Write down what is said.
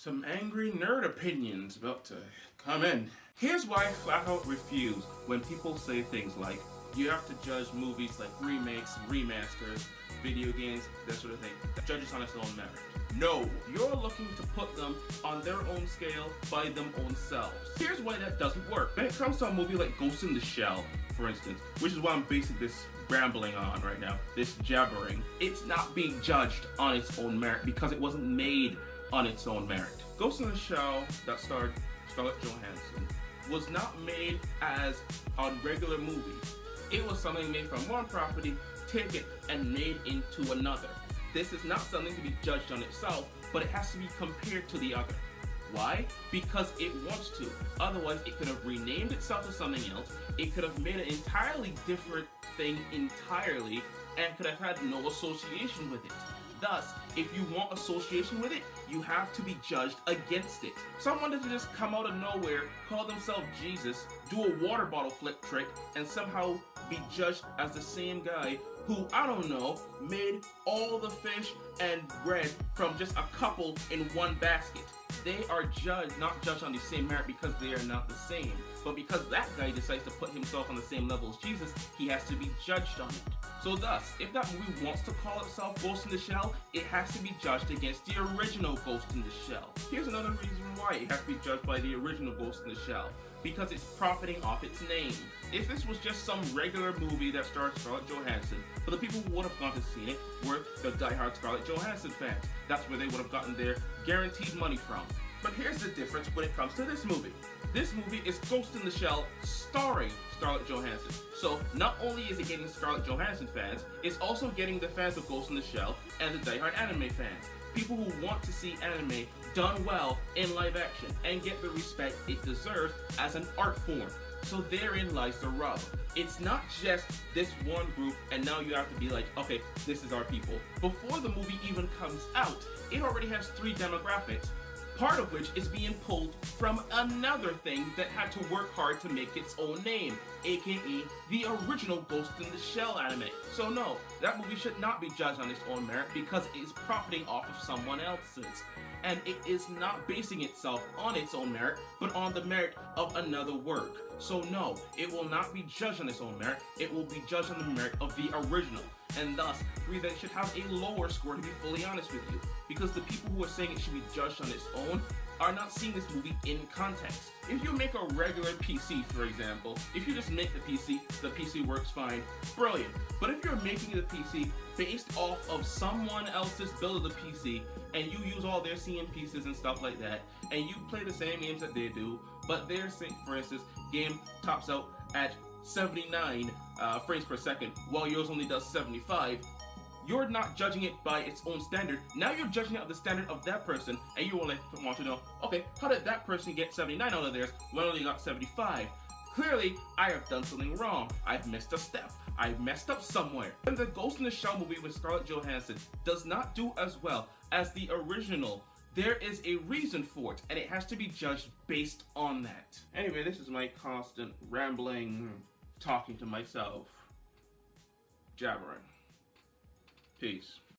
Some angry nerd opinions about to come in. Here's why I flat out refuse when people say things like, you have to judge movies like remakes, remasters, video games, that sort of thing. Judge it on its own merit. No, you're looking to put them on their own scale by them own selves. Here's why that doesn't work. When it comes to a movie like Ghost in the Shell, for instance, which is what I'm basing this rambling on right now, this jabbering, it's not being judged on its own merit because it wasn't made on its own merit. Ghost in the Shell, that starred Scarlett Johansson, was not made as a regular movie. It was something made from one property, taken and made into another. This is not something to be judged on itself, but it has to be compared to the other. Why? Because it wants to. Otherwise, it could have renamed itself to something else, it could have made an entirely different thing entirely, and could have had no association with it. Thus, if you want association with it, you have to be judged against it. Someone doesn't just come out of nowhere, call themselves Jesus, do a water bottle flip trick, and somehow be judged as the same guy who, I don't know, made all the fish and bread from just a couple in one basket. They are judged, not judged on the same merit because they are not the same, but because that guy decides to put himself on the same level as Jesus, he has to be judged on it. So thus, if that movie wants to call itself Ghost in the Shell, it has to be judged against the original Ghost in the Shell. Here's another reason why it has to be judged by the original Ghost in the Shell. Because it's profiting off its name. If this was just some regular movie that starred Scarlett Johansson, but the people who would have gone to see it were the die-hard Scarlett Johansson fans. That's where they would have gotten their guaranteed money from. But here's the difference when it comes to this movie. This movie is Ghost in the Shell starring Scarlett Johansson. So not only is it getting Scarlett Johansson fans, it's also getting the fans of Ghost in the Shell and the die-hard anime fans. People who want to see anime done well in live action and get the respect it deserves as an art form. So therein lies the rub. It's not just this one group and now you have to be like, okay, this is our people. Before the movie even comes out, it already has 3 demographics, part of which is being pulled from another thing that had to work hard to make its own name, aka the original Ghost in the Shell anime. So no, that movie should not be judged on its own merit because it is profiting off of someone else's. And it is not basing itself on its own merit, but on the merit of another work. So no, it will not be judged on its own merit, it will be judged on the merit of the original. And thus, we then should have a lower score, to be fully honest with you. Because the people who are saying it should be judged on its own are not seeing this movie in context. If you make a regular PC, for example, if you just make the PC works fine, brilliant. But if you're making the PC based off of someone else's build of the PC, and you use all their CM pieces and stuff like that, and you play the same games that they do, but their, for instance, game tops out at 79 frames per second, while yours only does 75, you're not judging it by its own standard. Now you're judging it of the standard of that person, and you want to know, okay, how did that person get 79 out of theirs when I only got 75? Clearly, I have done something wrong. I've missed a step. I've messed up somewhere. And the Ghost in the Shell movie with Scarlett Johansson does not do as well as the original. There is a reason for it, and it has to be judged based on that. Anyway, this is my constant rambling, talking to myself, jabbering. Peace.